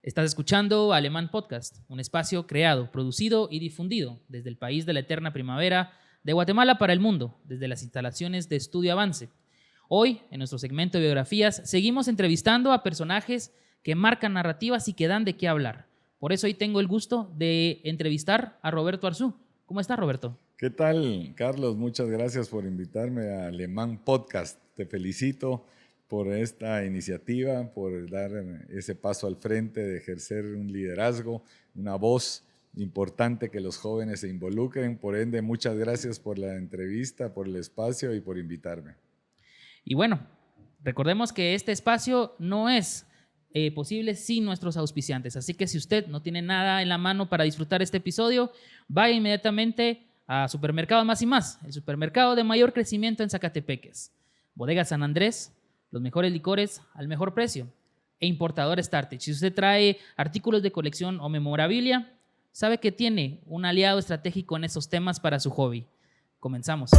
Estás escuchando Alemán Podcast, un espacio creado, producido y difundido desde el país de la eterna primavera, de Guatemala para el mundo, desde las instalaciones de Estudio Avance. Hoy, en nuestro segmento de biografías, seguimos entrevistando a personajes que marcan narrativas y que dan de qué hablar. Por eso hoy tengo el gusto de entrevistar a Roberto Arzú. ¿Cómo estás, Roberto? ¿Qué tal, Carlos? Muchas gracias por invitarme a Alemán Podcast. Te felicito por esta iniciativa, por dar ese paso al frente de ejercer un liderazgo, una voz importante que los jóvenes se involucren. Por ende, muchas gracias por la entrevista, por el espacio y por invitarme. Y bueno, recordemos que este espacio no es posible sin nuestros auspiciantes. Así que si usted no tiene nada en la mano para disfrutar este episodio, vaya inmediatamente a Supermercado Más y Más, el supermercado de mayor crecimiento en Zacatepeques. Bodega San Andrés, los mejores licores al mejor precio. E Importador Startech. Si usted trae artículos de colección o memorabilia, sabe que tiene un aliado estratégico en esos temas para su hobby. Comenzamos.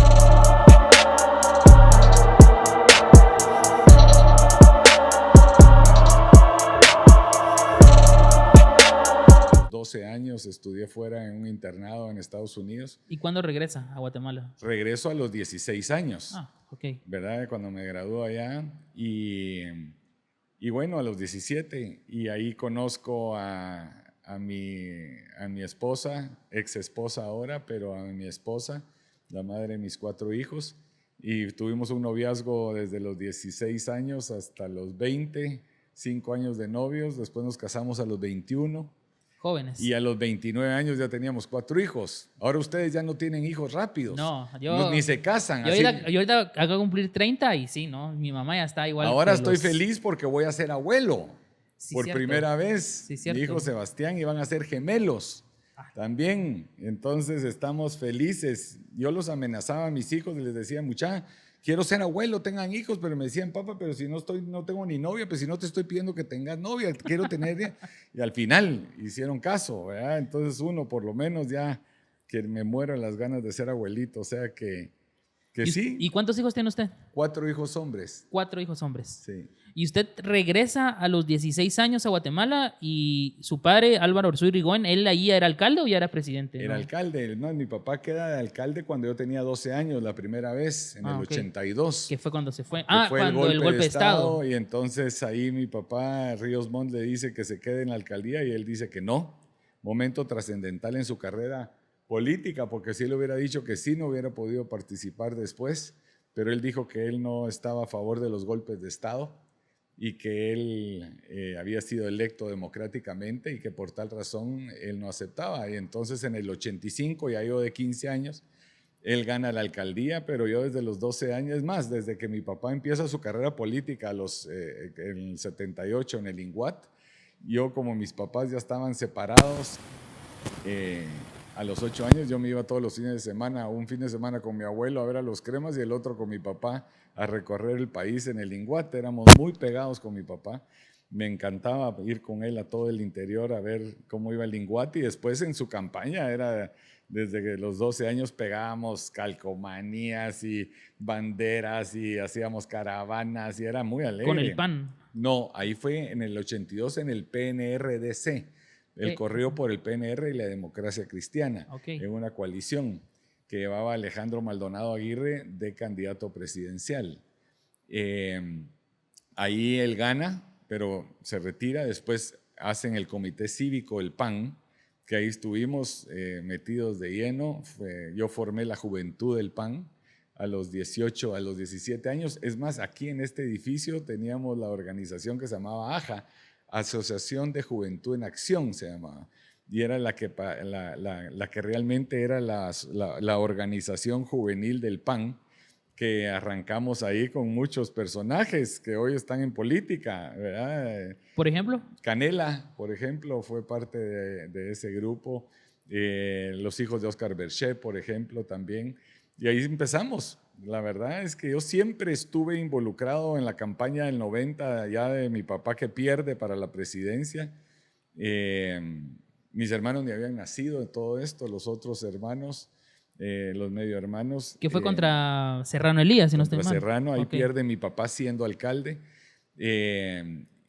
12 años estudié fuera en un internado en Estados Unidos. ¿Y cuándo regresa a Guatemala? Regreso a los 16 años. Ok. ¿Verdad? Cuando me graduó allá. Y bueno, a los 17. Y ahí conozco a mi esposa, ex esposa ahora, pero a mi esposa, la madre de mis 4 hijos. Y tuvimos un noviazgo desde los 16 años hasta los 20, 5 años de novios. Después nos casamos a los 21. Jóvenes. Y a los 29 años ya teníamos 4 hijos. Ahora ustedes ya no tienen hijos rápidos. No, ni se casan. Yo ahorita acabo de cumplir 30 y sí, ¿no? Mi mamá ya está igual. Ahora estoy feliz porque voy a ser abuelo. Sí, por cierto. Primera vez. Sí, cierto. Mi hijo Sebastián y van a ser gemelos. También. Entonces estamos felices. Yo los amenazaba a mis hijos y les decía, mucha, quiero ser abuelo, tengan hijos, pero me decían, papá, pero si no tengo ni novia, pues si no te estoy pidiendo que tengas novia, quiero tener. Y al final hicieron caso, ¿verdad? Entonces uno, por lo menos ya que me muero las ganas de ser abuelito, o sea que sí. ¿Y cuántos hijos tiene usted? 4 hijos hombres. 4 hijos hombres. Sí. Y usted regresa a los 16 años a Guatemala y su padre, Álvaro Arzú Irigoyen, ¿él ahí era alcalde o ya era presidente? Era alcalde. No, mi papá queda de alcalde cuando yo tenía 12 años, la primera vez, en el 82. Que fue cuando se fue. Fue cuando el golpe de Estado. Y entonces ahí mi papá, Ríos Montt, le dice que se quede en la alcaldía y él dice que no. Momento trascendental en su carrera política, porque si él hubiera dicho que sí, no hubiera podido participar después, pero él dijo que él no estaba a favor de los golpes de Estado y que él había sido electo democráticamente y que por tal razón él no aceptaba. Y entonces en el 85, ya yo de 15 años, él gana la alcaldía, pero yo desde los 12 años, es más, desde que mi papá empieza su carrera política en el 78 en el INGUAT, yo como mis papás ya estaban separados, a los 8 años yo me iba todos los fines de semana, un fin de semana con mi abuelo a ver a los Cremas y el otro con mi papá a recorrer el país en el INGUAT. Éramos muy pegados con mi papá. Me encantaba ir con él a todo el interior a ver cómo iba el INGUAT y después en su campaña era desde que los 12 años pegábamos calcomanías y banderas y hacíamos caravanas y era muy alegre. ¿Con el PAN? No, ahí fue en el 82 en el PNRDC. Él corrió por el PNR y la Democracia Cristiana en una coalición que llevaba a Alejandro Maldonado Aguirre de candidato presidencial. Ahí él gana, pero se retira. Después hacen el comité cívico, el PAN, que ahí estuvimos metidos de lleno. Yo formé la juventud del PAN a los 18, a los 17 años. Es más, aquí en este edificio teníamos la organización que se llamaba AJA, Asociación de Juventud en Acción se llamaba, y era la que realmente era la organización juvenil del PAN, que arrancamos ahí con muchos personajes que hoy están en política, ¿verdad? ¿Por ejemplo? Canela, por ejemplo, fue parte de ese grupo, los hijos de Oscar Berché, por ejemplo, también, y ahí empezamos. La verdad es que yo siempre estuve involucrado en la campaña del 90, ya de mi papá que pierde para la presidencia. Mis hermanos ni habían nacido de todo esto, los otros hermanos, los medio hermanos. Que fue contra Serrano Elías, si no estoy mal. Serrano, ahí pierde mi papá siendo alcalde.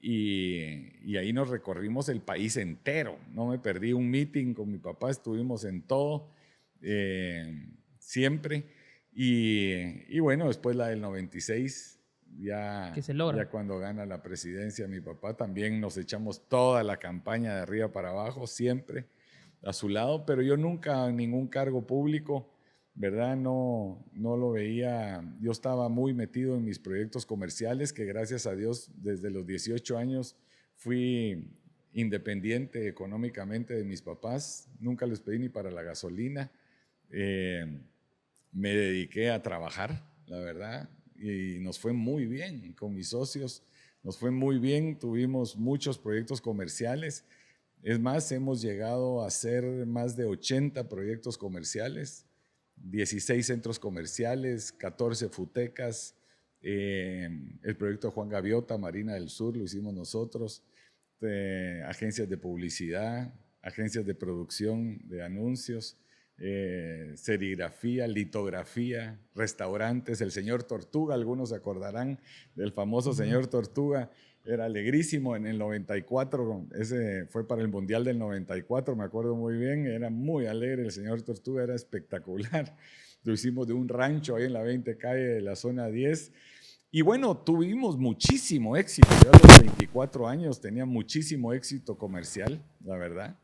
y ahí nos recorrimos el país entero. No me perdí un meeting con mi papá, estuvimos en todo, siempre. Y bueno, después la del 96, Que se logra. ya cuando gana la presidencia mi papá, también nos echamos toda la campaña de arriba para abajo, siempre a su lado, pero yo nunca ningún cargo público, ¿verdad? No lo veía. Yo estaba muy metido en mis proyectos comerciales, que gracias a Dios desde los 18 años fui independiente económicamente de mis papás, nunca les pedí ni para la gasolina. Me dediqué a trabajar, la verdad, y nos fue muy bien con mis socios, nos fue muy bien, tuvimos muchos proyectos comerciales. Es más, hemos llegado a hacer más de 80 proyectos comerciales, 16 centros comerciales, 14 futecas, el proyecto de Juan Gaviota, Marina del Sur, lo hicimos nosotros, agencias de publicidad, agencias de producción de anuncios, serigrafía, litografía, restaurantes, el señor Tortuga, algunos se acordarán del famoso señor Tortuga, era alegrísimo en el 94, ese fue para el Mundial del 94, me acuerdo muy bien, era muy alegre, el señor Tortuga era espectacular, lo hicimos de un rancho ahí en la 20 calle de la zona 10, y bueno, tuvimos muchísimo éxito, yo a los 24 años tenía muchísimo éxito comercial, la verdad,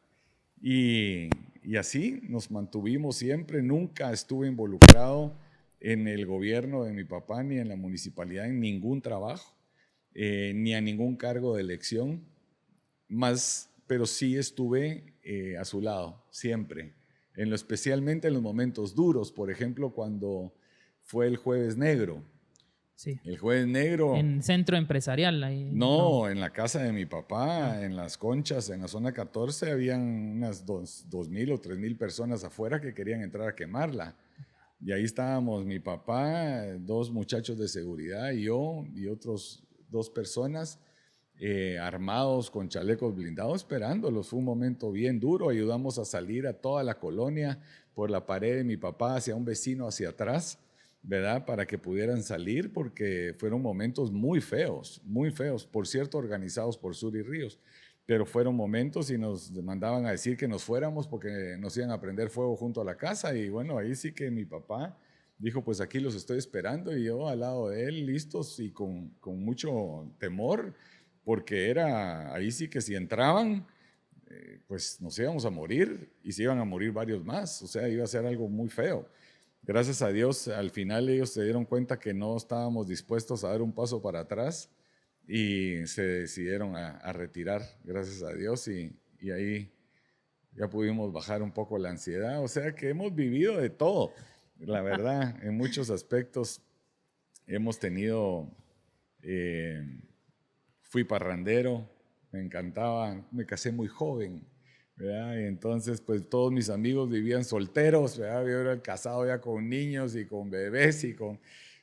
y así nos mantuvimos siempre, nunca estuve involucrado en el gobierno de mi papá ni en la municipalidad en ningún trabajo, ni a ningún cargo de elección, pero sí estuve a su lado, siempre, especialmente en los momentos duros, por ejemplo, cuando fue el Jueves Negro. Sí. El Jueves Negro. En centro empresarial. Ahí, no, en la casa de mi papá, en Las Conchas, en la zona 14, habían unas 2,000 o 3,000 personas afuera que querían entrar a quemarla. Y ahí estábamos mi papá, 2 muchachos de seguridad, y yo, y otros 2 personas armados con chalecos blindados esperándolos. Fue un momento bien duro, ayudamos a salir a toda la colonia por la pared de mi papá hacia un vecino hacia atrás, ¿verdad? Para que pudieran salir, porque fueron momentos muy feos, por cierto, organizados por Sur y Ríos, pero fueron momentos y nos mandaban a decir que nos fuéramos porque nos iban a prender fuego junto a la casa, y bueno, ahí sí que mi papá dijo, pues aquí los estoy esperando, y yo al lado de él, listos y con mucho temor, porque ahí sí que si entraban, pues nos íbamos a morir, y se iban a morir varios más, o sea, iba a ser algo muy feo. Gracias a Dios, al final ellos se dieron cuenta que no estábamos dispuestos a dar un paso para atrás y se decidieron a retirar, gracias a Dios, y ahí ya pudimos bajar un poco la ansiedad. O sea que hemos vivido de todo, la verdad, en muchos aspectos hemos tenido, fui parrandero, me encantaba, me casé muy joven, ¿verdad? Y entonces, pues todos mis amigos vivían solteros, ¿verdad? Yo era el casado ya con niños y con bebés y con...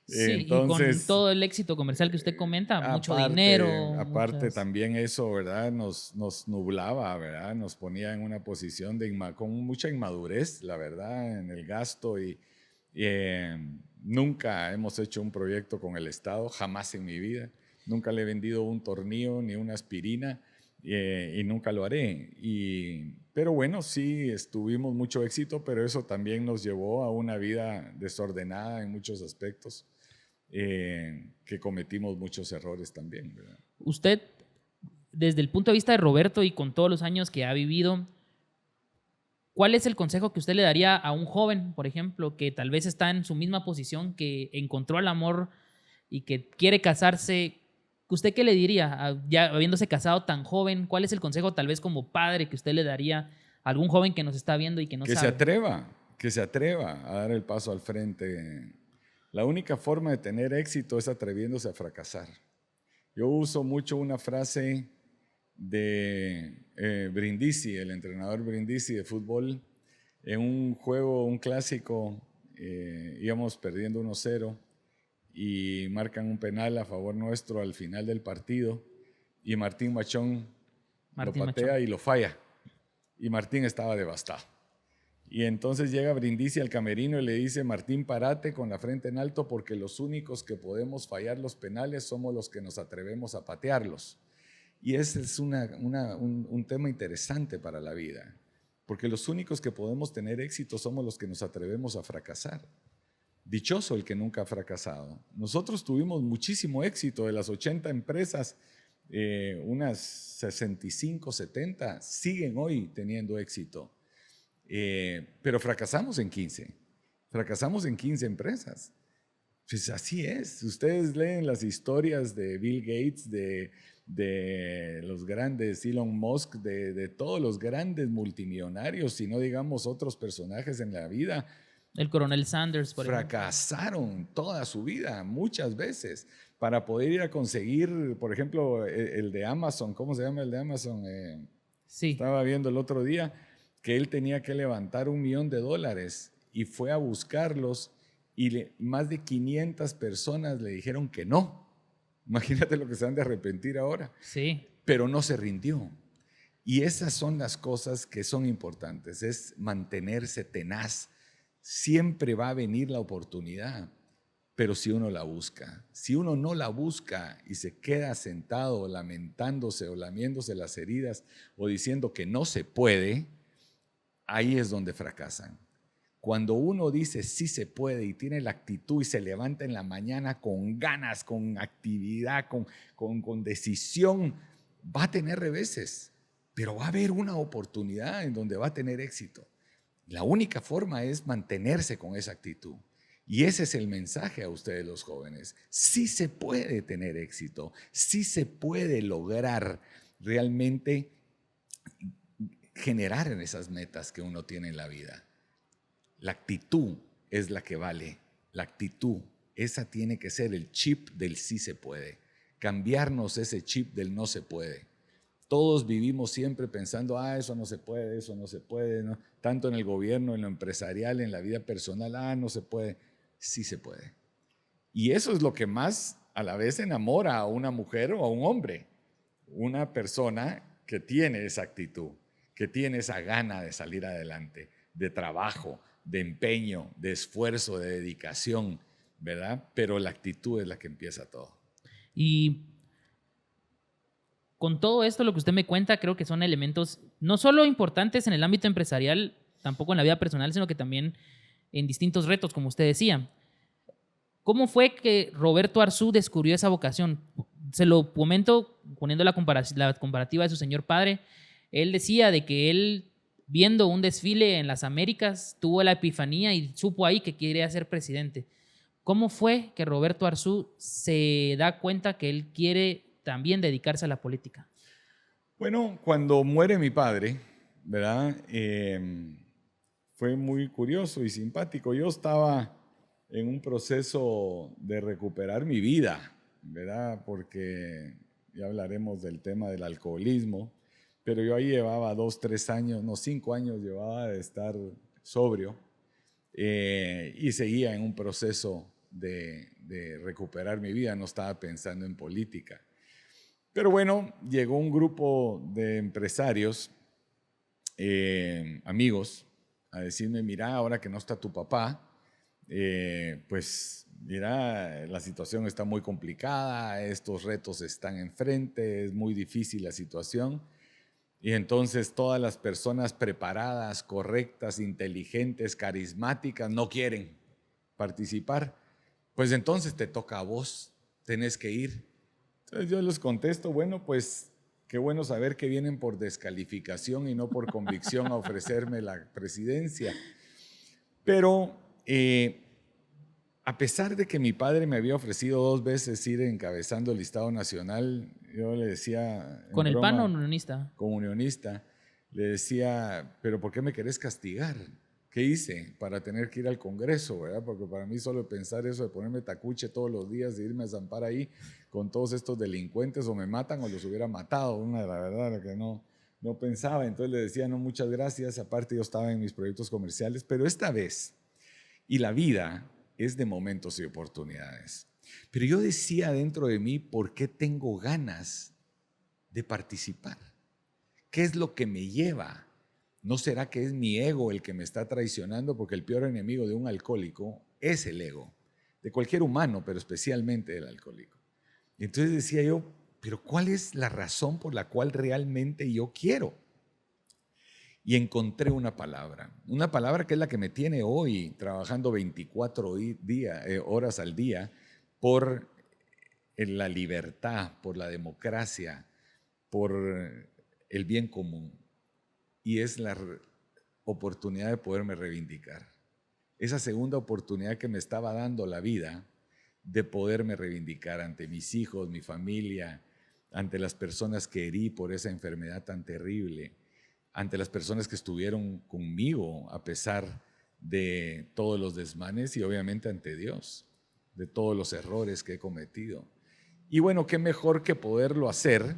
Sí, entonces, y con todo el éxito comercial que usted comenta, mucho dinero. Aparte también eso, ¿verdad? Nos nublaba, ¿verdad? Nos ponía en una posición con mucha inmadurez, la verdad, en el gasto, y nunca hemos hecho un proyecto con el Estado, jamás en mi vida. Nunca le he vendido un tornillo ni una aspirina. Y nunca lo haré. Pero bueno, sí, tuvimos mucho éxito, pero eso también nos llevó a una vida desordenada en muchos aspectos, que cometimos muchos errores también, ¿verdad? Usted, desde el punto de vista de Roberto y con todos los años que ha vivido, ¿cuál es el consejo que usted le daría a un joven, por ejemplo, que tal vez está en su misma posición, que encontró el amor y que quiere casarse? ¿Usted qué le diría, ya habiéndose casado tan joven? ¿Cuál es el consejo, tal vez como padre, que usted le daría a algún joven que nos está viendo y que no sabe? Que se atreva a dar el paso al frente. La única forma de tener éxito es atreviéndose a fracasar. Yo uso mucho una frase de Brindisi, el entrenador Brindisi de fútbol. En un juego, un clásico, íbamos perdiendo 1-0 y marcan un penal a favor nuestro al final del partido, y Martín Machón lo patea y lo falla, y Martín estaba devastado. Y entonces llega Brindisi al camerino y le dice: Martín, parate con la frente en alto, porque los únicos que podemos fallar los penales somos los que nos atrevemos a patearlos. Y ese es un tema interesante para la vida, porque los únicos que podemos tener éxito somos los que nos atrevemos a fracasar. Dichoso el que nunca ha fracasado. Nosotros tuvimos muchísimo éxito. De las 80 empresas, unas 65, 70 siguen hoy teniendo éxito. Pero fracasamos en 15. Fracasamos en 15 empresas. Pues así es. Ustedes leen las historias de Bill Gates, de los grandes Elon Musk, de todos los grandes multimillonarios, si no digamos otros personajes en la vida. El coronel Sanders, por ejemplo. Fracasaron toda su vida, muchas veces, para poder ir a conseguir, por ejemplo, el de Amazon. ¿Cómo se llama el de Amazon? Sí. Estaba viendo el otro día que él tenía que levantar $1 millón y fue a buscarlos y más de 500 personas le dijeron que no. Imagínate lo que se han de arrepentir ahora. Sí. Pero no se rindió. Y esas son las cosas que son importantes, es mantenerse tenaz. Siempre va a venir la oportunidad, pero si uno la busca. Si uno no la busca y se queda sentado lamentándose o lamiéndose las heridas o diciendo que no se puede, ahí es donde fracasan. Cuando uno dice sí se puede y tiene la actitud y se levanta en la mañana con ganas, con actividad, con decisión, va a tener reveses, pero va a haber una oportunidad en donde va a tener éxito. La única forma es mantenerse con esa actitud. Y ese es el mensaje a ustedes los jóvenes. Sí se puede tener éxito, sí se puede lograr realmente generar en esas metas que uno tiene en la vida. La actitud es la que vale. La actitud, esa tiene que ser el chip del sí se puede. Cambiarnos ese chip del no se puede. Todos vivimos siempre pensando, eso no se puede, ¿no? Tanto en el gobierno, en lo empresarial, en la vida personal, no se puede. Sí se puede. Y eso es lo que más a la vez enamora a una mujer o a un hombre. Una persona que tiene esa actitud, que tiene esa gana de salir adelante, de trabajo, de empeño, de esfuerzo, de dedicación, ¿verdad? Pero la actitud es la que empieza todo. Y con todo esto, lo que usted me cuenta, creo que son elementos no solo importantes en el ámbito empresarial, tampoco en la vida personal, sino que también en distintos retos, como usted decía. ¿Cómo fue que Roberto Arzú descubrió esa vocación? Se lo comento poniendo la comparativa de su señor padre. Él decía de que él, viendo un desfile en las Américas, tuvo la epifanía y supo ahí que quería ser presidente. ¿Cómo fue que Roberto Arzú se da cuenta que él quiere también dedicarse a la política? Bueno, cuando muere mi padre, ¿verdad? Fue muy curioso y simpático. Yo estaba en un proceso de recuperar mi vida, ¿verdad? Porque ya hablaremos del tema del alcoholismo, pero yo ahí llevaba 2, 3 años, no 5 años llevaba de estar sobrio y seguía en un proceso de recuperar mi vida, no estaba pensando en política. Pero bueno, llegó un grupo de empresarios, amigos, a decirme, mira, ahora que no está tu papá, pues mira, la situación está muy complicada, estos retos están enfrente, es muy difícil la situación. Y entonces todas las personas preparadas, correctas, inteligentes, carismáticas, no quieren participar. Pues entonces te toca a vos, tenés que ir. Entonces yo les contesto, bueno, pues qué bueno saber que vienen por descalificación y no por convicción a ofrecerme la presidencia. Pero a pesar de que mi padre me había ofrecido 2 veces ir encabezando el listado nacional, yo le decía... ¿Con el PAN o unionista? Con unionista. Le decía, pero ¿por qué me querés castigar? ¿Qué hice para tener que ir al Congreso, verdad? Porque para mí solo pensar eso de ponerme tacuche todos los días, de irme a zampar ahí con todos estos delincuentes, o me matan o los hubiera matado, la verdad que no pensaba. Entonces le decía, no, muchas gracias, aparte yo estaba en mis proyectos comerciales, pero esta vez, y la vida es de momentos y oportunidades. Pero yo decía dentro de mí, ¿por qué tengo ganas de participar? ¿Qué es lo que me lleva? ¿No será que es mi ego el que me está traicionando? Porque el peor enemigo de un alcohólico es el ego, de cualquier humano, pero especialmente del alcohólico. Y entonces decía yo, pero ¿cuál es la razón por la cual realmente yo quiero? Y encontré una palabra que es la que me tiene hoy trabajando 24 horas al día por la libertad, por la democracia, por el bien común. Y es la oportunidad de poderme reivindicar. Esa segunda oportunidad que me estaba dando la vida de poderme reivindicar ante mis hijos, mi familia, ante las personas que herí por esa enfermedad tan terrible, ante las personas que estuvieron conmigo a pesar de todos los desmanes y obviamente ante Dios, de todos los errores que he cometido. Y bueno, qué mejor que poderlo hacer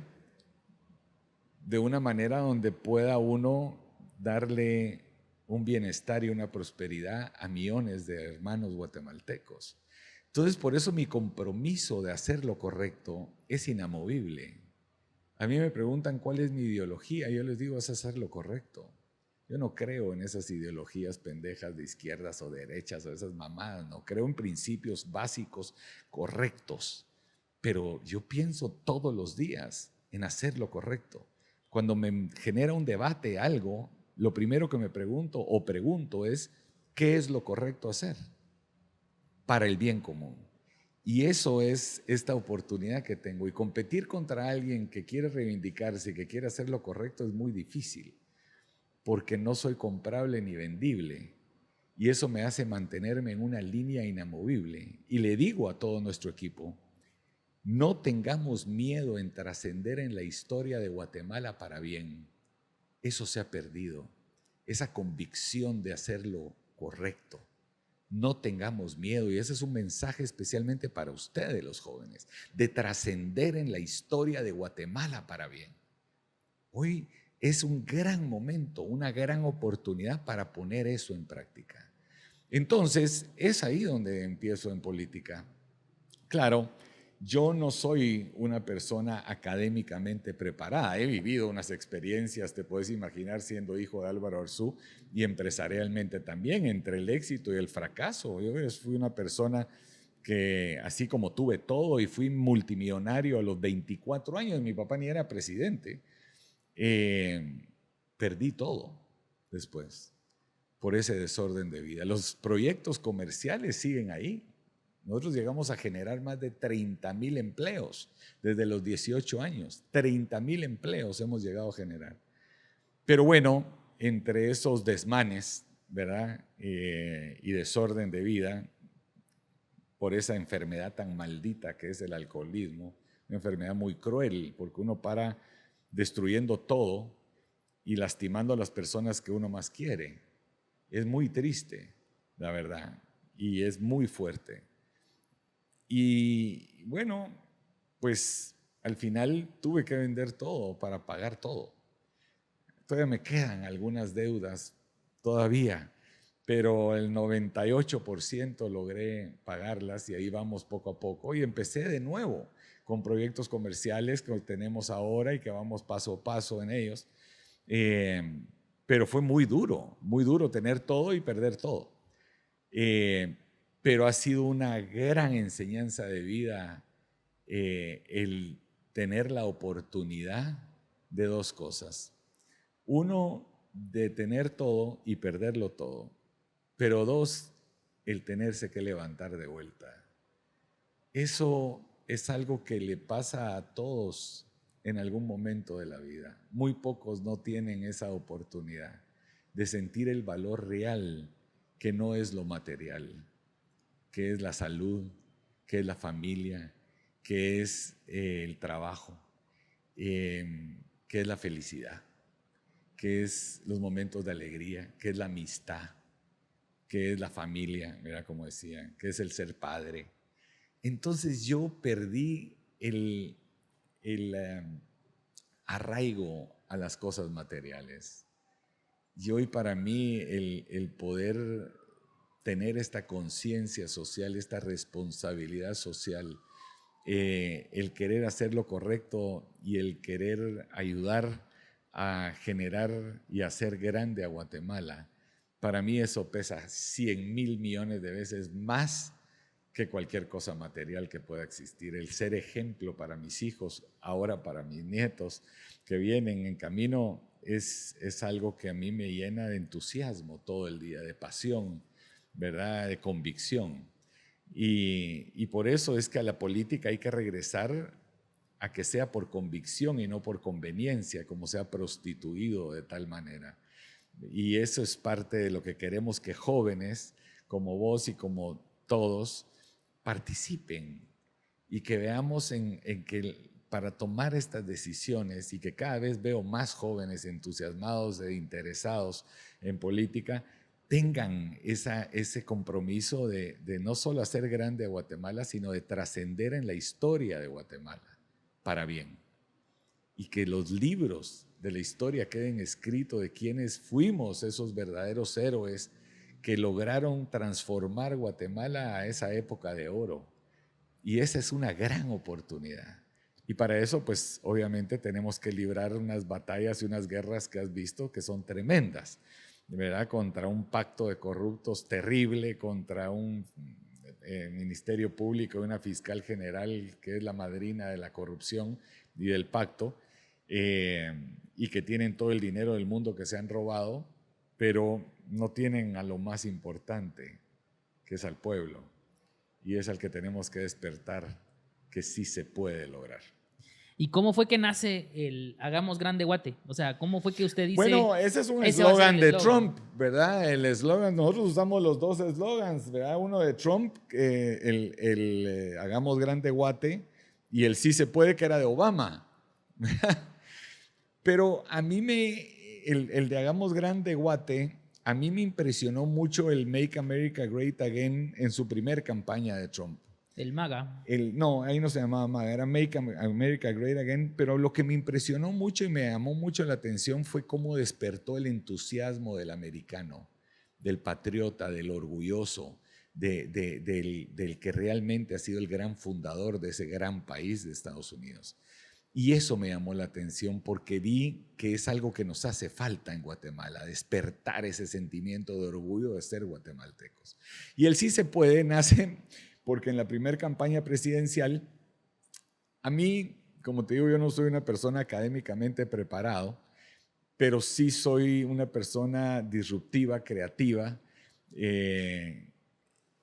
de una manera donde pueda uno darle un bienestar y una prosperidad a millones de hermanos guatemaltecos. Entonces, por eso mi compromiso de hacer lo correcto es inamovible. A mí me preguntan cuál es mi ideología, yo les digo es hacer lo correcto. Yo no creo en esas ideologías pendejas de izquierdas o derechas o esas mamadas, no creo en principios básicos correctos, pero yo pienso todos los días en hacer lo correcto. Cuando me genera un debate algo, lo primero que me pregunto es ¿qué es lo correcto hacer para el bien común? Y eso es esta oportunidad que tengo. Y competir contra alguien que quiere reivindicarse, que quiere hacer lo correcto es muy difícil, porque no soy comprable ni vendible. Y eso me hace mantenerme en una línea inamovible. Y le digo a todo nuestro equipo, no tengamos miedo en trascender en la historia de Guatemala para bien. Eso se ha perdido, esa convicción de hacer lo correcto. No tengamos miedo, y ese es un mensaje especialmente para ustedes, los jóvenes, de trascender en la historia de Guatemala para bien. Hoy es un gran momento, una gran oportunidad para poner eso en práctica. Entonces, es ahí donde empiezo en política. Claro, yo no soy una persona académicamente preparada. He vivido unas experiencias, te puedes imaginar, siendo hijo de Álvaro Arzú y empresarialmente también, entre el éxito y el fracaso. Yo fui una persona que, así como tuve todo y fui multimillonario a los 24 años, mi papá ni era presidente, perdí todo después por ese desorden de vida. Los proyectos comerciales siguen ahí. Nosotros llegamos a generar más de 30,000 empleos desde los 18 años. 30,000 empleos hemos llegado a generar. Pero bueno, entre esos desmanes, ¿verdad? Y desorden de vida, por esa enfermedad tan maldita que es el alcoholismo, una enfermedad muy cruel, porque uno para destruyendo todo y lastimando a las personas que uno más quiere. Es muy triste, la verdad, y es muy fuerte. Y bueno, pues al final tuve que vender todo para pagar todo. Todavía me quedan algunas deudas todavía, pero el 98% logré pagarlas y ahí vamos poco a poco. Y empecé de nuevo con proyectos comerciales que tenemos ahora y que vamos paso a paso en ellos. Pero fue muy duro tener todo y perder todo. Pero ha sido una gran enseñanza de vida el tener la oportunidad de dos cosas. Uno, de tener todo y perderlo todo. Pero dos, el tenerse que levantar de vuelta. Eso es algo que le pasa a todos en algún momento de la vida. Muy pocos no tienen esa oportunidad de sentir el valor real que no es lo material, que es la salud, que es la familia, que es el trabajo, que es la felicidad, que es los momentos de alegría, que es la amistad, que es la familia, mira como decía, que es el ser padre. Entonces yo perdí el arraigo a las cosas materiales. Y hoy para mí el poder tener esta conciencia social, esta responsabilidad social, el querer hacer lo correcto y el querer ayudar a generar y hacer grande a Guatemala, para mí eso pesa 100,000 millones de veces más que cualquier cosa material que pueda existir. El ser ejemplo para mis hijos, ahora para mis nietos que vienen en camino, es algo que a mí me llena de entusiasmo todo el día, de pasión, ¿verdad? De convicción. Y por eso es que a la política hay que regresar a que sea por convicción y no por conveniencia, como se ha prostituido de tal manera. Y eso es parte de lo que queremos, que jóvenes como vos y como todos participen y que veamos en que para tomar estas decisiones, y que cada vez veo más jóvenes entusiasmados e interesados en política, tengan ese compromiso de no solo hacer grande a Guatemala, sino de trascender en la historia de Guatemala para bien. Y que los libros de la historia queden escritos de quienes fuimos esos verdaderos héroes que lograron transformar Guatemala a esa época de oro. Y esa es una gran oportunidad. Y para eso, pues, obviamente tenemos que librar unas batallas y unas guerras que has visto que son tremendas, ¿verdad? Contra un pacto de corruptos terrible, contra un ministerio público y una fiscal general que es la madrina de la corrupción y del pacto, y que tienen todo el dinero del mundo que se han robado, pero no tienen a lo más importante, que es al pueblo, y es al que tenemos que despertar, que sí se puede lograr. ¿Y cómo fue que nace el Hagamos Grande Guate? O sea, ¿cómo fue que usted dice? Bueno, ese es un eslogan de Trump, ¿verdad? El eslogan, nosotros usamos los dos eslogans, ¿verdad? Uno de Trump, Hagamos Grande Guate, y el Sí se puede, que era de Obama. Pero a mí el de Hagamos Grande Guate, a mí me impresionó mucho el Make America Great Again en su primer campaña de Trump. El MAGA. No, ahí no se llamaba MAGA, era Make America Great Again, pero lo que me impresionó mucho y me llamó mucho la atención fue cómo despertó el entusiasmo del americano, del patriota, del orgulloso, del que realmente ha sido el gran fundador de ese gran país de Estados Unidos. Y eso me llamó la atención porque vi que es algo que nos hace falta en Guatemala, despertar ese sentimiento de orgullo de ser guatemaltecos. Y el Sí se puede nace porque en la primera campaña presidencial, a mí, como te digo, yo no soy una persona académicamente preparado, pero sí soy una persona disruptiva, creativa,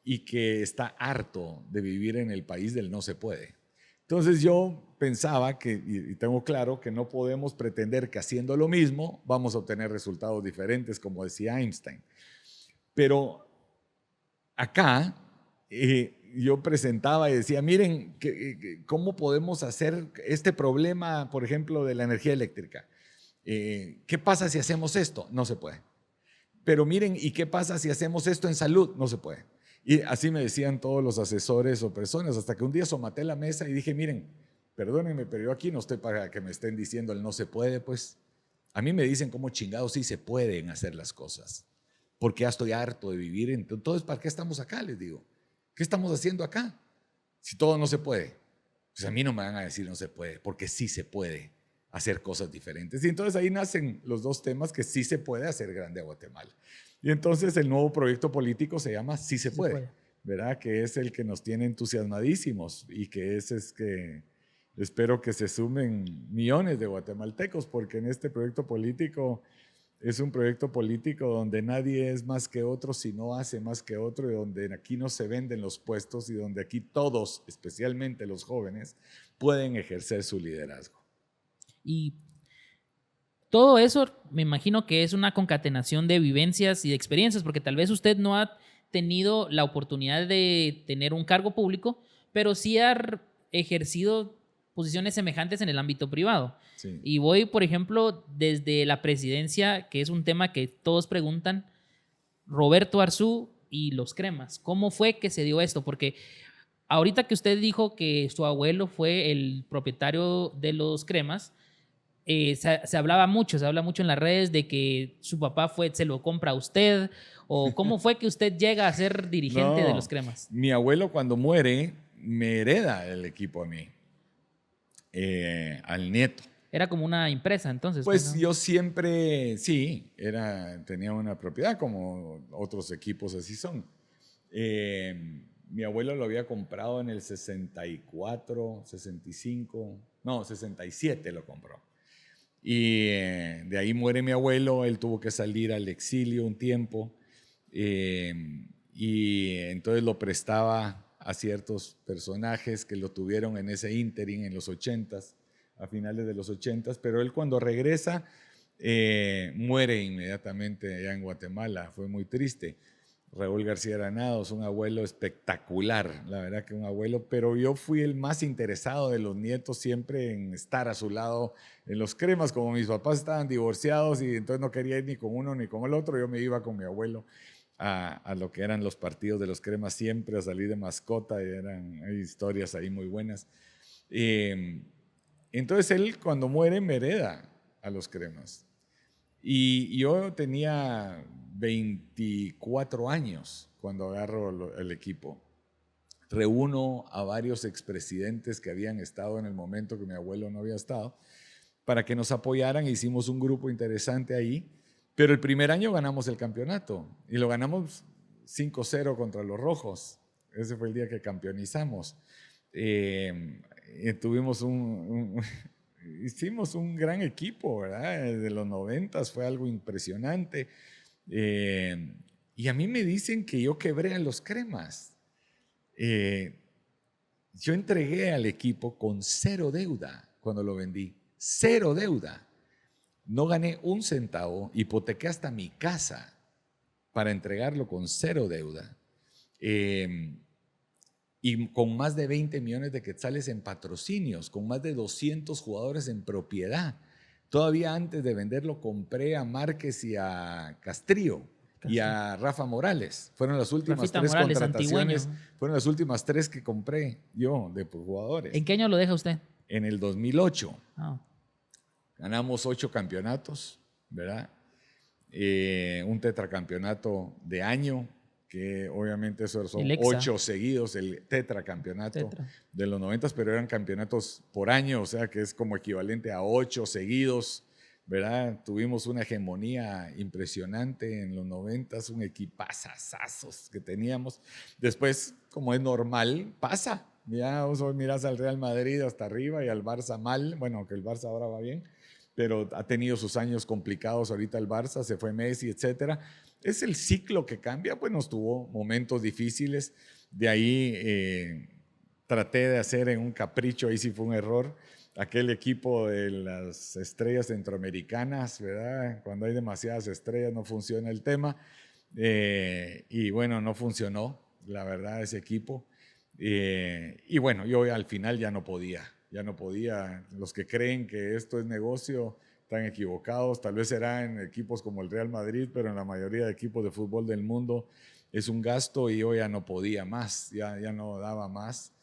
y que está harto de vivir en el país del no se puede. Entonces yo pensaba que, y tengo claro, que no podemos pretender que haciendo lo mismo vamos a obtener resultados diferentes, como decía Einstein. Pero acá yo presentaba y decía, miren, ¿cómo podemos hacer este problema, por ejemplo, de la energía eléctrica? ¿Qué pasa si hacemos esto? No se puede. Pero miren, ¿y qué pasa si hacemos esto en salud? No se puede. Y así me decían todos los asesores o personas, hasta que un día somaté la mesa y dije, miren, perdónenme, pero yo aquí no estoy para que me estén diciendo el no se puede, pues. A mí me dicen cómo chingados sí se pueden hacer las cosas, porque ya estoy harto de vivir. Entonces, ¿para qué estamos acá? Les digo, ¿qué estamos haciendo acá? Si todo no se puede. Pues a mí no me van a decir no se puede, porque sí se puede hacer cosas diferentes. Y entonces ahí nacen los dos temas, que sí se puede hacer grande a Guatemala. Y entonces el nuevo proyecto político se llama Sí se puede, ¿verdad? Que es el que nos tiene entusiasmadísimos y que es que espero que se sumen millones de guatemaltecos, porque en este proyecto político es un proyecto político donde nadie es más que otro si no hace más que otro, y donde aquí no se venden los puestos y donde aquí todos, especialmente los jóvenes, pueden ejercer su liderazgo. Y todo eso me imagino que es una concatenación de vivencias y de experiencias, porque tal vez usted no ha tenido la oportunidad de tener un cargo público, pero sí ha ejercido posiciones semejantes en el ámbito privado. Sí. Y voy, por ejemplo, desde la presidencia, que es un tema que todos preguntan, Roberto Arzú y los cremas. ¿Cómo fue que se dio esto? Porque ahorita que usted dijo que su abuelo fue el propietario de los cremas, se habla mucho en las redes de que su papá se lo compra a usted, o cómo fue que usted llega a ser dirigente de los cremas. Mi abuelo, cuando muere, me hereda el equipo a mí, al nieto. Era como una empresa entonces. Pues ¿no? yo siempre, sí, tenía una propiedad, como otros equipos así son. Mi abuelo lo había comprado en el 64, 65, no, 67 lo compró. Y de ahí muere mi abuelo, él tuvo que salir al exilio un tiempo y entonces lo prestaba a ciertos personajes que lo tuvieron en ese ínterin en los 80s, a finales de los 80s, pero él cuando regresa muere inmediatamente allá en Guatemala, fue muy triste. Raúl García Granados, un abuelo espectacular, la verdad que un abuelo, pero yo fui el más interesado de los nietos siempre en estar a su lado en los cremas, como mis papás estaban divorciados y entonces no quería ir ni con uno ni con el otro, yo me iba con mi abuelo a lo que eran los partidos de los cremas siempre, a salir de mascota, y hay historias ahí muy buenas. Entonces él cuando muere me hereda a los cremas. Y yo tenía 24 años cuando agarro el equipo. Reúno a varios expresidentes que habían estado en el momento que mi abuelo no había estado para que nos apoyaran. Hicimos un grupo interesante ahí, pero el primer año ganamos el campeonato y lo ganamos 5-0 contra los Rojos. Ese fue el día que campeonizamos. Tuvimos hicimos un gran equipo, ¿verdad? De los 90 fue algo impresionante. Y a mí me dicen que yo quebré a los cremas. Yo entregué al equipo con 0 deuda cuando lo vendí. 0 deuda. No gané un centavo, hipotequé hasta mi casa para entregarlo con 0 deuda. Y con más de 20 millones de quetzales en patrocinios, con más de 200 jugadores en propiedad. Todavía antes de venderlo compré a Márquez y a Castrillo y a Rafa Morales. Fueron las últimas Rafita 3 Morales, contrataciones, antigueño. fueron las últimas 3 que compré yo de jugadores. ¿En qué año lo deja usted? En el 2008. Oh. Ganamos 8 campeonatos, ¿verdad? Un tetracampeonato de año, que obviamente esos son 8 seguidos, el tetracampeonato de los 90, pero eran campeonatos por año, o sea que es como equivalente a 8 seguidos, ¿verdad? Tuvimos una hegemonía impresionante en los 90, un equipazazazos que teníamos. Después, como es normal, pasa. Ya hoy miras al Real Madrid hasta arriba y al Barça mal, bueno, que el Barça ahora va bien, pero ha tenido sus años complicados ahorita el Barça, se fue Messi, etcétera. Es el ciclo que cambia, pues nos tuvo momentos difíciles, de ahí traté de hacer en un capricho, ahí sí fue un error, aquel equipo de las estrellas centroamericanas, ¿verdad? Cuando hay demasiadas estrellas no funciona el tema, y bueno, no funcionó, la verdad, ese equipo, y bueno, yo al final ya no podía, los que creen que esto es negocio están equivocados, tal vez será en equipos como el Real Madrid, pero en la mayoría de equipos de fútbol del mundo es un gasto y yo ya no podía más, ya no daba más.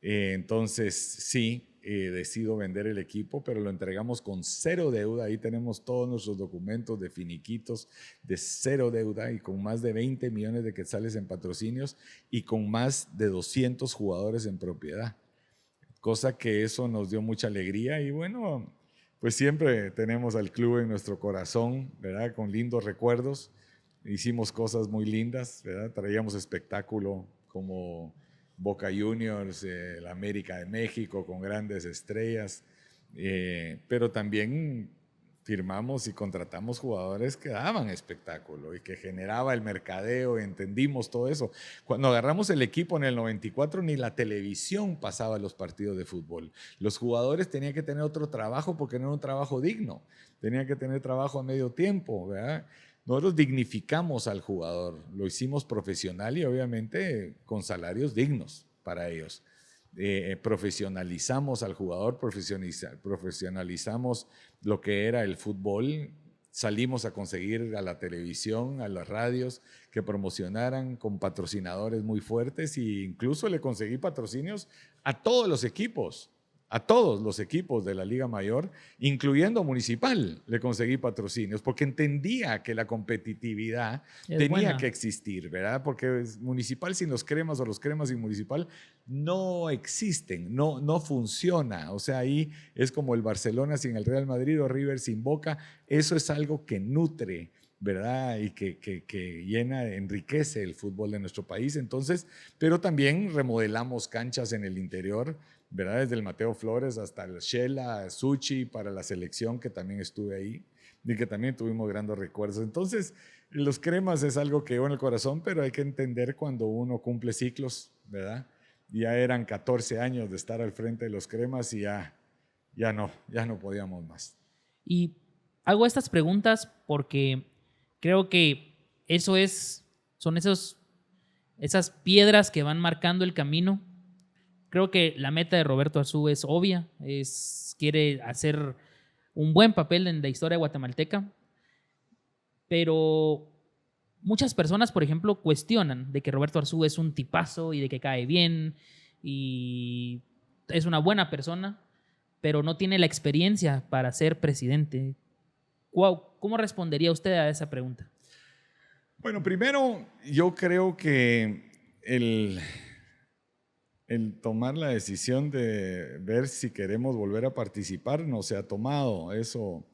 Entonces sí, decido vender el equipo, pero lo entregamos con 0 deuda, ahí tenemos todos nuestros documentos de finiquitos de 0 deuda y con más de 20 millones de quetzales en patrocinios y con más de 200 jugadores en propiedad, cosa que eso nos dio mucha alegría y bueno, pues siempre tenemos al club en nuestro corazón, ¿verdad? Con lindos recuerdos. Hicimos cosas muy lindas, ¿verdad? Traíamos espectáculo como Boca Juniors, el América de México, con grandes estrellas, pero también firmamos y contratamos jugadores que daban espectáculo y que generaba el mercadeo, entendimos todo eso. Cuando agarramos el equipo en el 94, ni la televisión pasaba los partidos de fútbol. Los jugadores tenían que tener otro trabajo porque no era un trabajo digno, tenían que tener trabajo a medio tiempo, ¿verdad? Nosotros dignificamos al jugador, lo hicimos profesional y obviamente con salarios dignos para ellos. Profesionalizamos al jugador, profesionalizamos lo que era el fútbol, salimos a conseguir a la televisión, a las radios que promocionaran con patrocinadores muy fuertes e incluso le conseguí patrocinios a todos los equipos de la Liga Mayor, incluyendo Municipal, le conseguí patrocinios, porque entendía que la competitividad tenía que existir, ¿verdad? Porque Municipal sin los cremas o los cremas sin Municipal no existen, no funciona. O sea, ahí es como el Barcelona sin el Real Madrid o River sin Boca. Eso es algo que nutre ¿verdad? Y que llena, enriquece el fútbol de nuestro país. Entonces, pero también remodelamos canchas en el interior, ¿verdad? Desde el Mateo Flores hasta el Shela, Suchi, para la selección, que también estuve ahí y que también tuvimos grandes recuerdos. Entonces, los cremas es algo que llevo en el corazón, pero hay que entender cuando uno cumple ciclos, ¿verdad? Ya eran 14 años de estar al frente de los cremas y ya no podíamos más. Y hago estas preguntas porque creo que son esas piedras que van marcando el camino. Creo que la meta de Roberto Arzú es obvia, quiere hacer un buen papel en la historia guatemalteca, pero muchas personas, por ejemplo, cuestionan de que Roberto Arzú es un tipazo y de que cae bien y es una buena persona, pero no tiene la experiencia para ser presidente. ¿Cómo respondería usted a esa pregunta? Bueno, primero, yo creo que el tomar la decisión de ver si queremos volver a participar no se ha tomado. Eso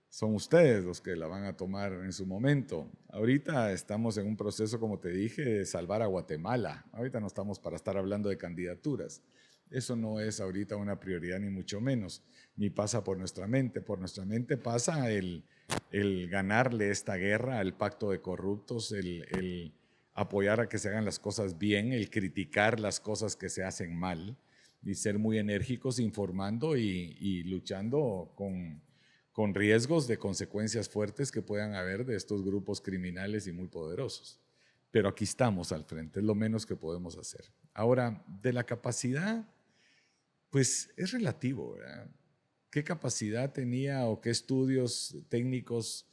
son ustedes los que la van a tomar en su momento. Ahorita estamos en un proceso, como te dije, de salvar a Guatemala. Ahorita no estamos para estar hablando de candidaturas. Eso no es ahorita una prioridad, ni mucho menos, ni pasa por nuestra mente. Por nuestra mente pasa el ganarle esta guerra al pacto de corruptos, el apoyar a que se hagan las cosas bien, el criticar las cosas que se hacen mal y ser muy enérgicos informando y luchando con riesgos de consecuencias fuertes que puedan haber de estos grupos criminales y muy poderosos. Pero aquí estamos al frente, es lo menos que podemos hacer. Ahora, de la capacidad, pues es relativo, ¿verdad? ¿Qué capacidad tenía o qué estudios técnicos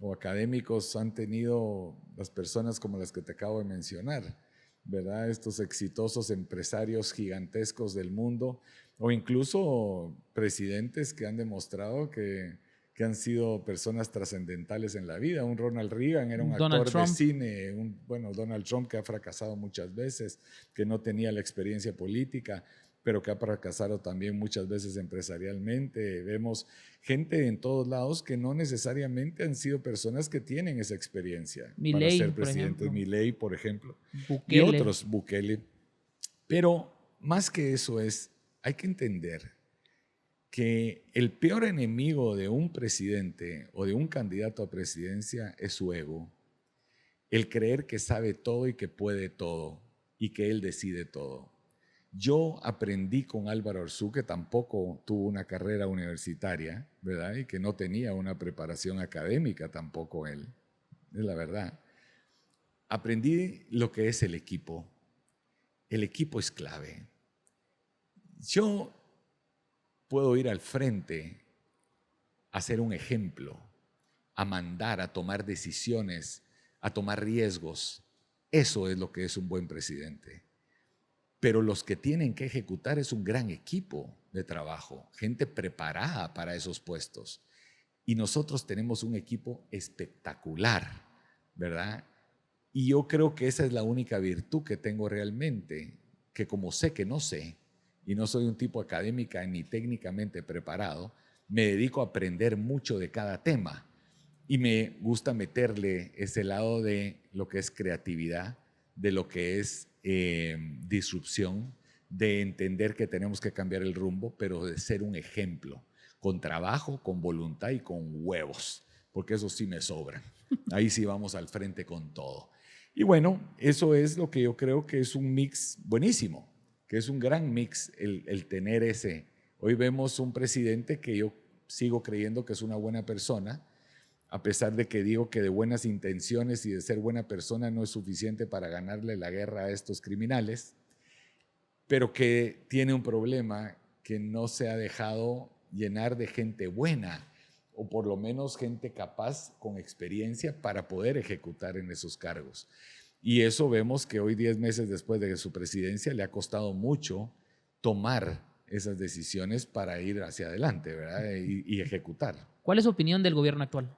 o académicos han tenido las personas como las que te acabo de mencionar, ¿verdad? Estos exitosos empresarios gigantescos del mundo o incluso presidentes que han demostrado que han sido personas trascendentales en la vida. Un Ronald Reagan era un actor de cine, Donald Trump, que ha fracasado muchas veces, que no tenía la experiencia política, pero que ha fracasado también muchas veces empresarialmente. Vemos gente en todos lados que no necesariamente han sido personas que tienen esa experiencia para ser presidentes. Milei, por ejemplo, Bukele. y otros, Bukele. Pero más que eso hay que entender que el peor enemigo de un presidente o de un candidato a presidencia es su ego. El creer que sabe todo y que puede todo y que él decide todo. Yo aprendí con Álvaro Arzú, que tampoco tuvo una carrera universitaria, ¿verdad? Y que no tenía una preparación académica tampoco él, es la verdad. Aprendí lo que es el equipo. El equipo es clave. Yo puedo ir al frente a ser un ejemplo, a mandar, a tomar decisiones, a tomar riesgos. Eso es lo que es un buen presidente. Pero los que tienen que ejecutar es un gran equipo de trabajo, gente preparada para esos puestos. Y nosotros tenemos un equipo espectacular, ¿verdad? Y yo creo que esa es la única virtud que tengo realmente, que como sé que no sé, y no soy un tipo académica ni técnicamente preparado, me dedico a aprender mucho de cada tema. Y me gusta meterle ese lado de lo que es creatividad, de lo que es disrupción, de entender que tenemos que cambiar el rumbo, pero de ser un ejemplo, con trabajo, con voluntad y con huevos, porque eso sí me sobra. Ahí sí vamos al frente con todo. Y bueno, eso es lo que yo creo que es un mix buenísimo, que es un gran mix el tener ese. Hoy vemos un presidente que yo sigo creyendo que es una buena persona, a pesar de que digo que de buenas intenciones y de ser buena persona no es suficiente para ganarle la guerra a estos criminales, pero que tiene un problema que no se ha dejado llenar de gente buena, o por lo menos gente capaz con experiencia para poder ejecutar en esos cargos. Y eso vemos que hoy, 10 meses después de su presidencia, le ha costado mucho tomar esas decisiones para ir hacia adelante, ¿verdad? Y ejecutar. ¿Cuál es su opinión del gobierno actual?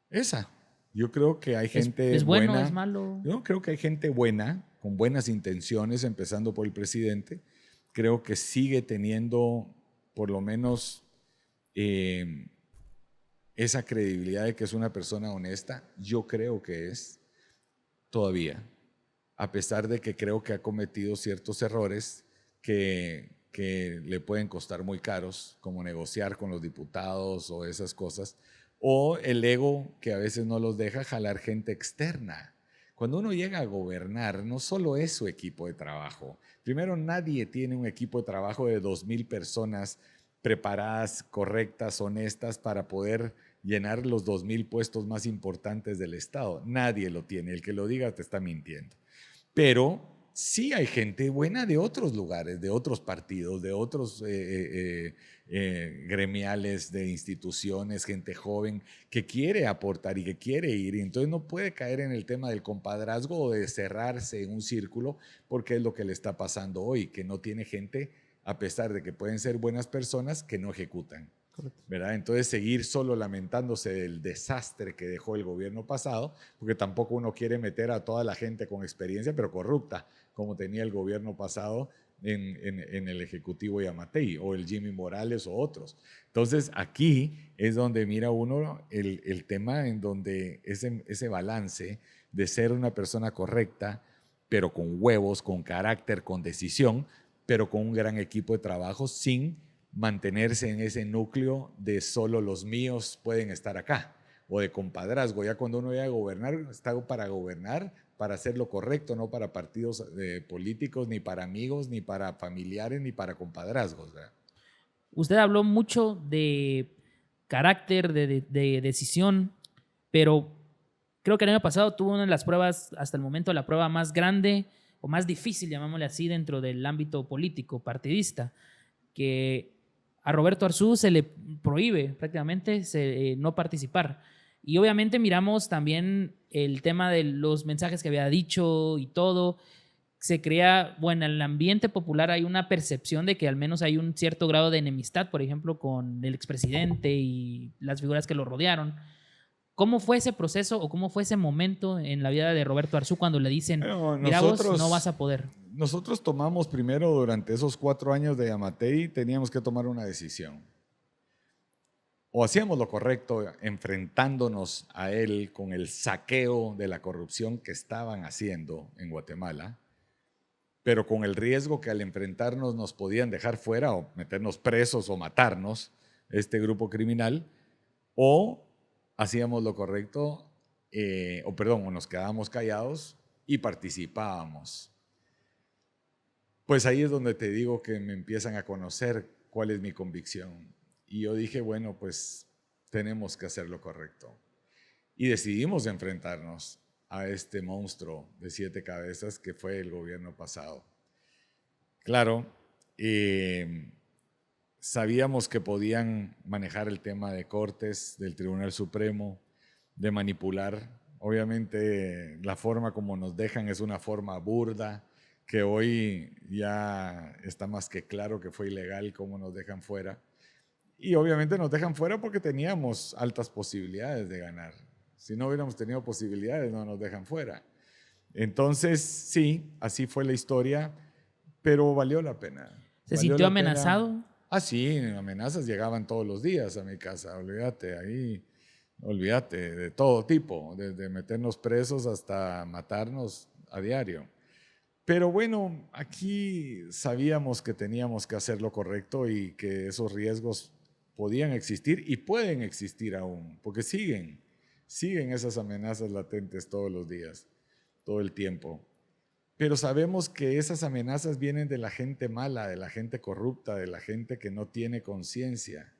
Esa. Yo creo que hay gente ¿Es bueno, buena. es malo? Yo creo que hay gente buena, con buenas intenciones, empezando por el presidente. Creo que sigue teniendo, por lo menos, en esa credibilidad de que es una persona honesta, yo creo que es todavía, a pesar de que creo que ha cometido ciertos errores que le pueden costar muy caros, como negociar con los diputados o esas cosas, o el ego que a veces no los deja jalar gente externa. Cuando uno llega a gobernar, no solo es su equipo de trabajo. Primero, nadie tiene un equipo de trabajo de 2,000 personas preparadas, correctas, honestas para poder llenar los 2,000 puestos más importantes del Estado. Nadie lo tiene. El que lo diga te está mintiendo. Pero sí hay gente buena de otros lugares, de otros partidos, de otros gremiales, de instituciones, gente joven que quiere aportar y que quiere ir. Y entonces no puede caer en el tema del compadrazgo o de cerrarse en un círculo, porque es lo que le está pasando hoy, que no tiene gente, a pesar de que pueden ser buenas personas, que no ejecutan. ¿Verdad? Entonces seguir solo lamentándose del desastre que dejó el gobierno pasado, porque tampoco uno quiere meter a toda la gente con experiencia, pero corrupta, como tenía el gobierno pasado en el Ejecutivo Yamatei, o el Jimmy Morales o otros. Entonces aquí es donde mira uno el tema en donde ese balance de ser una persona correcta, pero con huevos, con carácter, con decisión, pero con un gran equipo de trabajo, sin mantenerse en ese núcleo de solo los míos pueden estar acá, o de compadrazgo. Ya cuando uno llega a gobernar, está para gobernar, para hacer lo correcto, no para partidos políticos, ni para amigos, ni para familiares, ni para compadrazgos, ¿verdad? Usted habló mucho de carácter, de decisión, pero creo que el año pasado tuvo una de las pruebas, hasta el momento, la prueba más grande o más difícil, llamémosle así, dentro del ámbito político, partidista, que a Roberto Arzú se le prohíbe prácticamente no participar. Y obviamente miramos también el tema de los mensajes que había dicho y todo. Se crea, bueno, en el ambiente popular hay una percepción de que al menos hay un cierto grado de enemistad, por ejemplo, con el expresidente y las figuras que lo rodearon. ¿Cómo fue ese proceso o cómo fue ese momento en la vida de Roberto Arzú cuando le dicen, Bueno, mira vos, no vas a poder? Nosotros tomamos primero, durante esos 4 años de Yamatei, teníamos que tomar una decisión. O hacíamos lo correcto enfrentándonos a él con el saqueo de la corrupción que estaban haciendo en Guatemala, pero con el riesgo que al enfrentarnos nos podían dejar fuera o meternos presos o matarnos, este grupo criminal, o hacíamos lo correcto, o nos quedábamos callados y participábamos. Pues ahí es donde te digo que me empiezan a conocer cuál es mi convicción. Y yo dije, bueno, pues tenemos que hacer lo correcto. Y decidimos enfrentarnos a este monstruo de 7 cabezas que fue el gobierno pasado. Claro, sabíamos que podían manejar el tema de cortes, del Tribunal Supremo, de manipular. Obviamente la forma como nos dejan es una forma burda, que hoy ya está más que claro que fue ilegal cómo nos dejan fuera. Y obviamente nos dejan fuera porque teníamos altas posibilidades de ganar. Si no hubiéramos tenido posibilidades, no nos dejan fuera. Entonces, sí, así fue la historia, pero valió la pena. ¿Se sintió amenazado? Ah, sí, amenazas llegaban todos los días a mi casa, olvídate, ahí, olvídate, de todo tipo, desde meternos presos hasta matarnos a diario. Pero bueno, aquí sabíamos que teníamos que hacer lo correcto y que esos riesgos podían existir y pueden existir aún, porque siguen esas amenazas latentes todos los días, todo el tiempo. Pero sabemos que esas amenazas vienen de la gente mala, de la gente corrupta, de la gente que no tiene conciencia.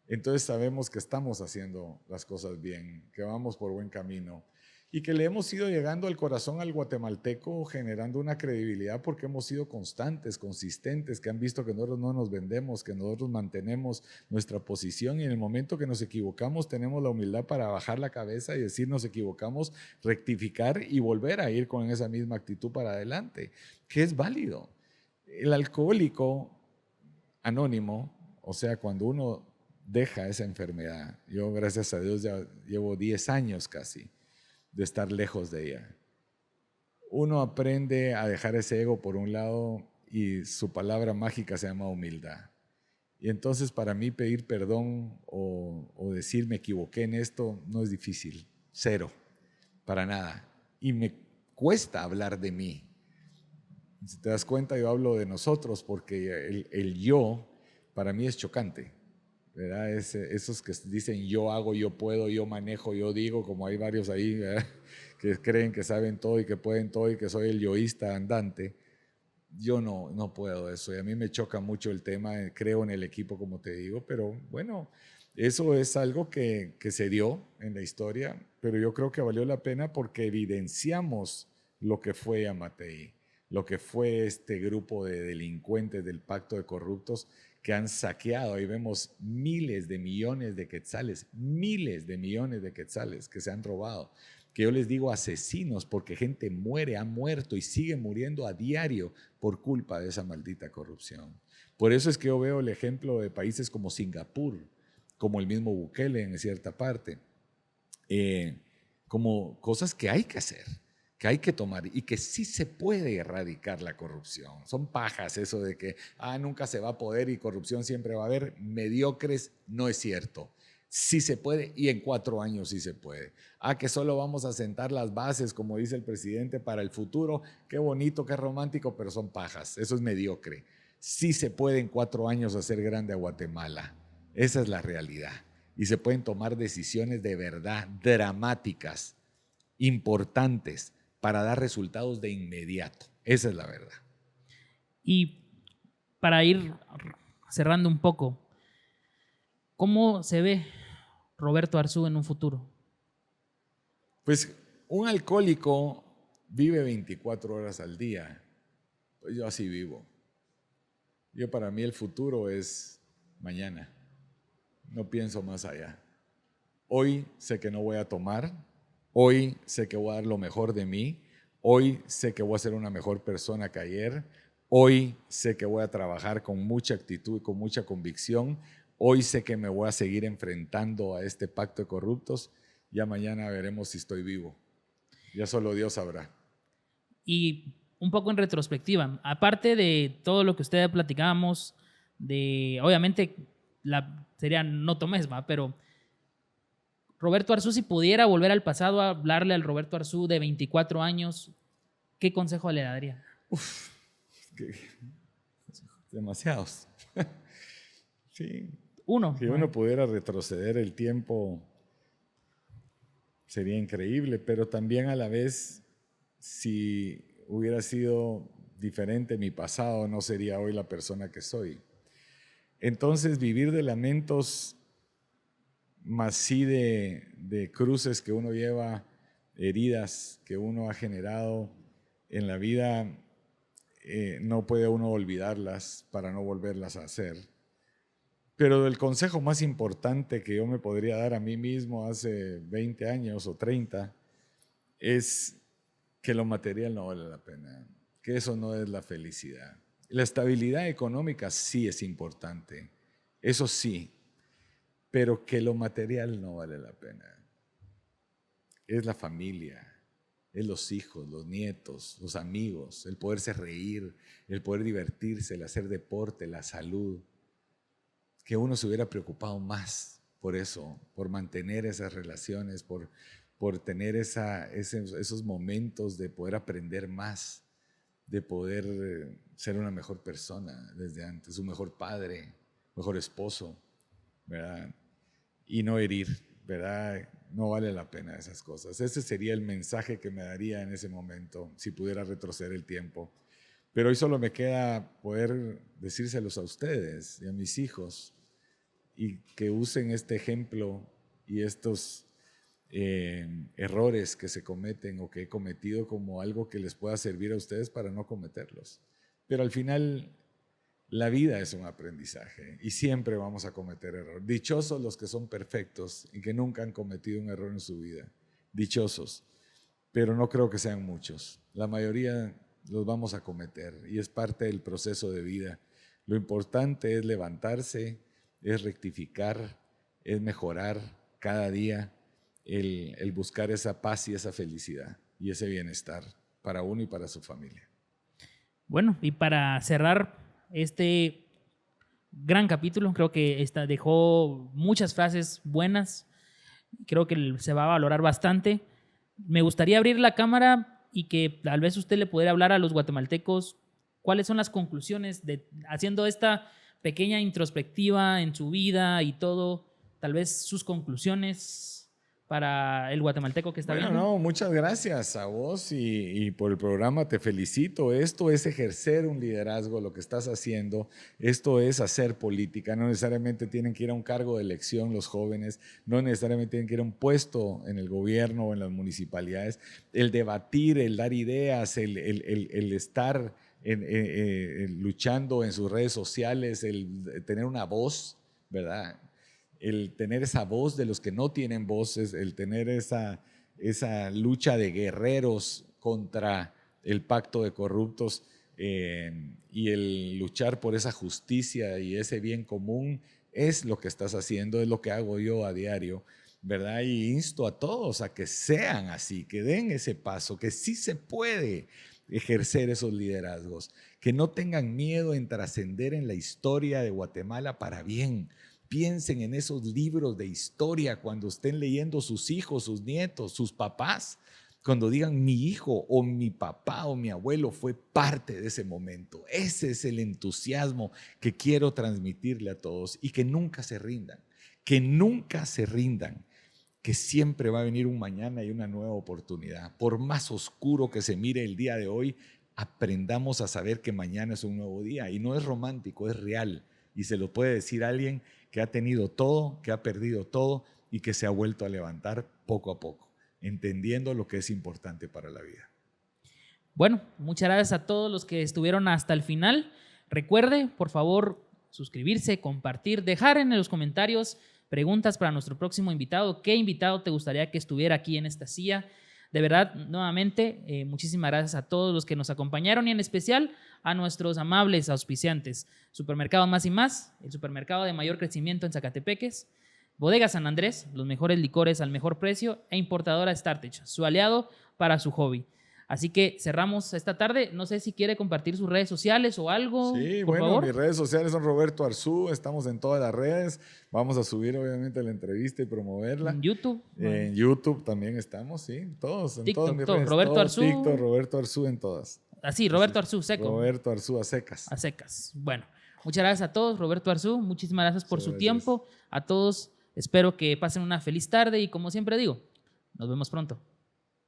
Entonces sabemos que estamos haciendo las cosas bien, que vamos por buen camino y que le hemos ido llegando al corazón al guatemalteco generando una credibilidad porque hemos sido constantes, consistentes, que han visto que nosotros no nos vendemos, que nosotros mantenemos nuestra posición y en el momento que nos equivocamos tenemos la humildad para bajar la cabeza y decir nos equivocamos, rectificar y volver a ir con esa misma actitud para adelante, que es válido. El alcohólico anónimo, o sea, cuando uno deja esa enfermedad, yo gracias a Dios ya llevo 10 años casi de estar lejos de ella. Uno aprende a dejar ese ego por un lado y su palabra mágica se llama humildad. Y entonces para mí pedir perdón o decir me equivoqué en esto no es difícil, cero, para nada. Y me cuesta hablar de mí. Si te das cuenta, yo hablo de nosotros porque el yo para mí es chocante, ¿verdad? Esos que dicen yo hago, yo puedo, yo manejo, yo digo, como hay varios ahí, ¿verdad? Que creen que saben todo y que pueden todo y que soy el yoísta andante. Yo no puedo eso y a mí me choca mucho el tema, creo en el equipo como te digo, pero bueno, eso es algo que se dio en la historia, pero yo creo que valió la pena porque evidenciamos lo que fue Yamatei, lo que fue este grupo de delincuentes del pacto de corruptos que han saqueado. Ahí vemos miles de millones de quetzales que se han robado. Que yo les digo asesinos porque gente muere, ha muerto y sigue muriendo a diario por culpa de esa maldita corrupción. Por eso es que yo veo el ejemplo de países como Singapur, como el mismo Bukele en cierta parte, como cosas que hay que hacer, que hay que tomar y que sí se puede erradicar la corrupción. Son pajas eso de que nunca se va a poder y corrupción siempre va a haber. Mediocres, no es cierto. Sí se puede y en 4 años sí se puede. Que solo vamos a sentar las bases, como dice el presidente, para el futuro. Qué bonito, qué romántico, pero son pajas. Eso es mediocre. Sí se puede en 4 años hacer grande a Guatemala. Esa es la realidad. Y se pueden tomar decisiones de verdad dramáticas, importantes, para dar resultados de inmediato. Esa es la verdad. Y para ir cerrando un poco, ¿cómo se ve Roberto Arzú en un futuro? Pues un alcohólico vive 24 horas al día. Pues yo así vivo. Para mí el futuro es mañana. No pienso más allá. Hoy sé que no voy a tomar. Hoy sé que voy a dar lo mejor de mí. Hoy sé que voy a ser una mejor persona que ayer. Hoy sé que voy a trabajar con mucha actitud y con mucha convicción. Hoy sé que me voy a seguir enfrentando a este pacto de corruptos. Ya mañana veremos si estoy vivo. Ya solo Dios sabrá. Y un poco en retrospectiva, aparte de todo lo que ustedes platicábamos, obviamente sería no tomes, ¿va? Pero Roberto Arzú, si pudiera volver al pasado a hablarle al Roberto Arzú de 24 años, ¿qué consejo le daría? Demasiados. Sí. Uno. Si uno pudiera retroceder el tiempo, sería increíble, pero también a la vez, si hubiera sido diferente mi pasado, no sería hoy la persona que soy. Entonces, vivir de lamentos, más sí de cruces que uno lleva, heridas que uno ha generado en la vida, no puede uno olvidarlas para no volverlas a hacer. Pero el consejo más importante que yo me podría dar a mí mismo hace 20 años o 30 es que lo material no vale la pena, que eso no es la felicidad. La estabilidad económica sí es importante, eso sí, pero que lo material no vale la pena. Es la familia, es los hijos, los nietos, los amigos, el poderse reír, el poder divertirse, el hacer deporte, la salud. Que uno se hubiera preocupado más por eso, por mantener esas relaciones, por tener esos momentos de poder aprender más, de poder ser una mejor persona desde antes, un mejor padre, mejor esposo, ¿verdad? Y no herir, ¿verdad? No vale la pena esas cosas. Ese sería el mensaje que me daría en ese momento, si pudiera retroceder el tiempo. Pero hoy solo me queda poder decírselos a ustedes y a mis hijos, y que usen este ejemplo y estos errores que se cometen o que he cometido como algo que les pueda servir a ustedes para no cometerlos. Pero al final la vida es un aprendizaje y siempre vamos a cometer errores. Dichosos los que son perfectos y que nunca han cometido un error en su vida. Dichosos, pero no creo que sean muchos. La mayoría los vamos a cometer y es parte del proceso de vida. Lo importante es levantarse, es rectificar, es mejorar cada día, el buscar esa paz y esa felicidad y ese bienestar para uno y para su familia. Bueno, y para cerrar este Gran capítulo, creo que dejó muchas frases buenas, creo que se va a valorar bastante. Me gustaría abrir la cámara y que tal vez usted le pudiera hablar a los guatemaltecos cuáles son las conclusiones haciendo esta pequeña introspectiva en su vida y todo, tal vez sus conclusiones para el guatemalteco que está viendo. No, muchas gracias a vos y por el programa, te felicito. Esto es ejercer un liderazgo, lo que estás haciendo. Esto es hacer política. No necesariamente tienen que ir a un cargo de elección los jóvenes, no necesariamente tienen que ir a un puesto en el gobierno o en las municipalidades. El debatir, el dar ideas, el estar luchando en sus redes sociales, el tener una voz, ¿verdad? El tener esa voz de los que no tienen voces, el tener esa lucha de guerreros contra el pacto de corruptos y el luchar por esa justicia y ese bien común es lo que estás haciendo, es lo que hago yo a diario, ¿verdad? Y insto a todos a que sean así, que den ese paso, que sí se puede ejercer esos liderazgos, que no tengan miedo en trascender en la historia de Guatemala para bien. Piensen en esos libros de historia cuando estén leyendo sus hijos, sus nietos, sus papás, cuando digan mi hijo o mi papá o mi abuelo fue parte de ese momento. Ese es el entusiasmo que quiero transmitirle a todos y que nunca se rindan, que siempre va a venir un mañana y una nueva oportunidad. Por más oscuro que se mire el día de hoy, aprendamos a saber que mañana es un nuevo día y no es romántico, es real y se lo puede decir alguien que ha tenido todo, que ha perdido todo y que se ha vuelto a levantar poco a poco, entendiendo lo que es importante para la vida. Bueno, muchas gracias a todos los que estuvieron hasta el final. Recuerde, por favor, suscribirse, compartir, dejar en los comentarios preguntas para nuestro próximo invitado. ¿Qué invitado te gustaría que estuviera aquí en esta silla? De verdad, nuevamente, muchísimas gracias a todos los que nos acompañaron y en especial a nuestros amables auspiciantes. Supermercado Más y Más, el supermercado de mayor crecimiento en Zacatepeques, Bodega San Andrés, los mejores licores al mejor precio e importadora Startech, su aliado para su hobby. Así que cerramos esta tarde. No sé si quiere compartir sus redes sociales o algo. Sí, por bueno, favor. Mis redes sociales son Roberto Arzú, estamos en todas las redes. Vamos a subir obviamente la entrevista y promoverla. En YouTube. En YouTube también estamos, sí, todos, en TikTok, todas mis todo. redes. Roberto Arzú. TikTok, Roberto Arzú en todas. Así, Roberto Arzú, seco. Roberto Arzú a secas. A secas. Bueno, muchas gracias a todos. Roberto Arzú, muchísimas gracias por su tiempo. A todos, espero que pasen una feliz tarde y como siempre digo, nos vemos pronto.